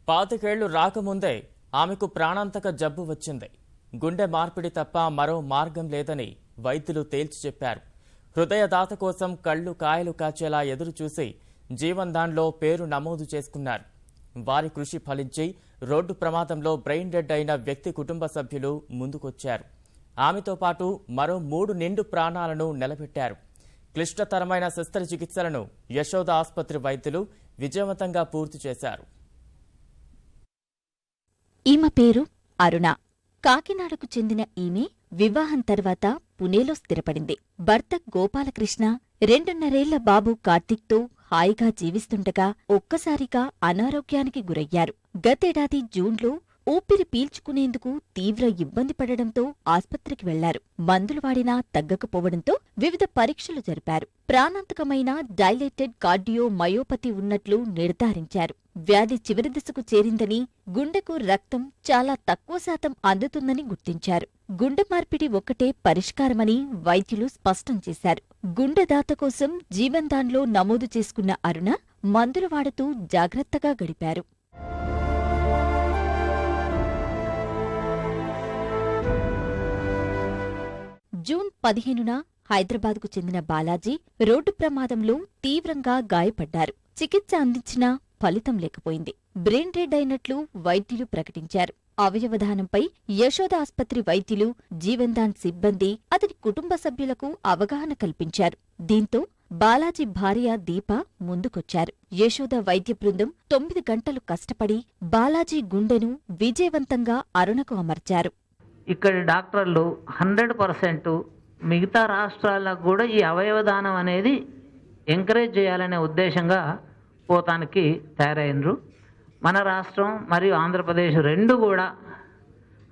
పాతికేళ్లు రాకముందే ఆమెకు ప్రాణాంతక జబ్బు వచ్చింది. గుండె మార్పిడి తప్ప మరో మార్గం లేదని వైద్యులు తేల్చి చెప్పారు. హృదయదాత కోసం కళ్లు కాయలు కాచేలా ఎదురుచూసి జీవన్ దాన్లో పేరు నమోదు చేసుకున్నారు. వారి కృషి ఫలించి రోడ్డు ప్రమాదంలో బ్రెయిన్ డెడ్ అయిన వ్యక్తి కుటుంబ సభ్యులు ముందుకొచ్చారు. ఆమెతో పాటు మరో 3 నిండు ప్రాణాలను నిలబెట్టారు. క్లిష్టతరమైన శస్త్రచికిత్సలను యశోద ఆసుపత్రి వైద్యులు విజయవంతంగా పూర్తి చేశారు. ఈమె పేరు అరుణ. కాకినాడకు చెందిన ఈమె వివాహం తర్వాత పుణేలో స్థిరపడింది. భర్త గోపాలకృష్ణ 2.5 బాబు కార్తీక్తో హాయిగా జీవిస్తుండగా ఒక్కసారిగా అనారోగ్యానికి గురయ్యారు. గతేడాది జూన్లో ఊపిరి పీల్చుకునేందుకు తీవ్ర ఇబ్బంది పడడంతో ఆస్పత్రికి వెళ్లారు. మందులు వాడినా తగ్గకపోవడంతో వివిధ పరీక్షలు జరిపారు. ప్రాణాంతకమైన డైలేటెడ్ కార్డియో మయోపతి ఉన్నట్లు నిర్ధారించారు. వ్యాధి చివరి దశకు చేరిందని, గుండెకు రక్తం చాలా తక్కువ శాతం అందుతుందని గుర్తించారు. గుండె మార్పిడి ఒక్కటే పరిష్కారమని వైద్యులు స్పష్టం చేశారు. గుండెదాత కోసం జీవన్ దాన్లో నమోదు చేసుకున్న అరుణ మందులు వాడుతూ జాగ్రత్తగా గడిపారు. జూన్ 15న హైదరాబాద్కు చెందిన బాలాజీ రోడ్డు ప్రమాదంలో తీవ్రంగా గాయపడ్డారు. చికిత్స అందించినా ఫలితం లేకపోయింది. బ్రెయిన్ డెడ్ అయినట్లు వైద్యులు ప్రకటించారు. అవయవదానంపై యశోద ఆస్పత్రి వైద్యులు, జీవన్ దాన్ సిబ్బంది, అతని కుటుంబ సభ్యులకు అవగాహన కల్పించారు. దీంతో బాలాజీ భార్య దీప ముందుకొచ్చారు. యశోద వైద్య బృందం 9 గంటలు కష్టపడి బాలాజీ గుండెను విజయవంతంగా అరుణకు అమర్చారు. ఇక్కడి డాక్టర్లు 100% మిగతా రాష్ట్రాలకు కూడా ఈ అవయవదానం అనేది ఎంకరేజ్ చేయాలనే ఉద్దేశంగా పోతానికి తయారైనరు. మన రాష్ట్రం మరియు ఆంధ్రప్రదేశ్ రెండు కూడా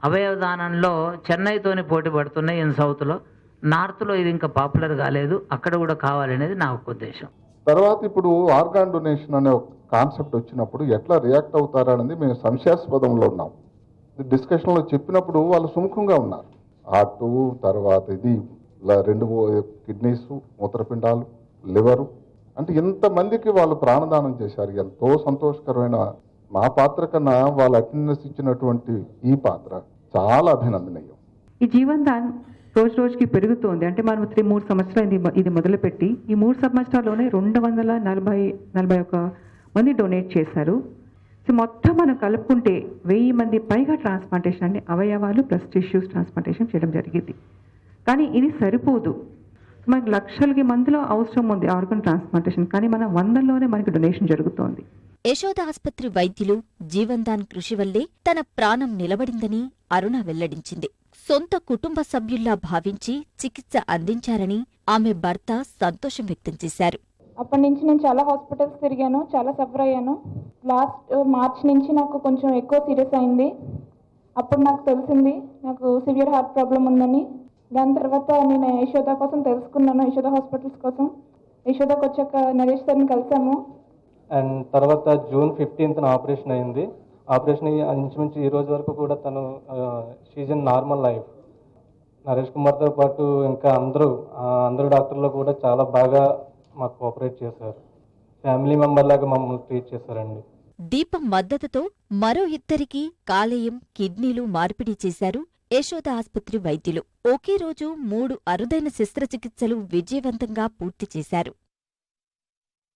అవయవదానంలో చెన్నైతోని పోటీ పడుతున్నాయి. ఇన్ సౌత్లో, నార్త్లో ఇది ఇంకా పాపులర్ కాలేదు. అక్కడ కూడా కావాలనేది నా ఒక ఉద్దేశం. తర్వాత ఇప్పుడు ఆర్గాన్ డొనేషన్ అనే ఒక కాన్సెప్ట్ వచ్చినప్పుడు ఎట్లా రియాక్ట్ అవుతారనేది మేము సంశయాస్పదంలో ఉన్నాం. డిస్కషన్లో చెప్పినప్పుడు వాళ్ళు సుముఖంగా ఉన్నారు. హార్టు, తర్వాత ఇది 2 కిడ్నీస్, మూత్రపిండాలు, లివరు, అంటే ఇంతమందికి వాళ్ళు ప్రాణదానం చేశారు. ఎంతో సంతోషకరమైన మా పాత్ర కన్నా వాళ్ళ అటెండెన్స్ ఇచ్చినటువంటి ఈ పాత్ర చాలా అభినందనీయం. ఈ జీవన్ దాన్ రోజు రోజుకి పెరుగుతోంది. అంటే మనం 3 సంవత్సరాలు ఇది మొదలుపెట్టి ఈ 3 సంవత్సరాల్లోనే 241 మంది డొనేట్ చేశారు. సో మొత్తం మనం కలుపుకుంటే 1000 మంది పైగా ట్రాన్స్ప్లాంటేషన్ అంటే అవయవాలు ప్లస్ టిష్యూస్ ట్రాన్స్ప్లాంటేషన్ చేయడం జరిగింది. కానీ ఇది సరిపోదు. మనకి లక్షలకి మందిలో అవసరం ఉంది ఆర్గన్ ట్రాన్స్ప్లాంటేషన్, కానీ మన 100లోనే మనకి డొనేషన్ జరుగుతోంది. యశోద ఆస్పత్రి వైద్యులు జీవన్ దాన్ కృషి వల్లే తన ప్రాణం నిలబడిందని అరుణ వెల్లడించింది. సొంత కుటుంబ సభ్యుల్లా భావించి చికిత్స అందించారని ఆమె భర్త సంతోషం వ్యక్తం చేశారు. అప్పటి నుంచి నేను చాలా హాస్పిటల్స్ తిరిగాను, చాలా సఫర్ అయ్యాను. లాస్ట్ మార్చ్ నుంచి నాకు కొంచెం ఎక్కువ సీరియస్ అయింది. అప్పుడు నాకు తెలిసింది నాకు సివియర్ హార్ట్ ప్రాబ్లం ఉందని. దాని తర్వాత నేను యశోద కోసం తెలుసుకున్నాను, యశోద హాస్పిటల్స్ కోసం. యశోదకు వచ్చాక నరేష్ సార్ని కలిసాము. అండ్ తర్వాత June 15న ఆపరేషన్ అయింది. ఆపరేషన్ ఇంచుమించు ఈ రోజు వరకు కూడా తను she's in normal life. Naresh కుమార్తో పాటు ఇంకా అందరూ డాక్టర్లు కూడా చాలా బాగా మాకు కోఆపరేట్ చేశారు. ఫ్యామిలీ మెంబర్ లాగా మమ్మల్ని ట్రీట్ చేశారండి. దీపం మద్దతుతో మరో 2కి కాలేయం, కిడ్నీలు మార్పిడి చేశారు యశోద ఆస్పత్రి వైద్యులు. ఒకే రోజు 3 అరుదైన శస్త్రచికిత్సలు విజయవంతంగా పూర్తి చేశారు.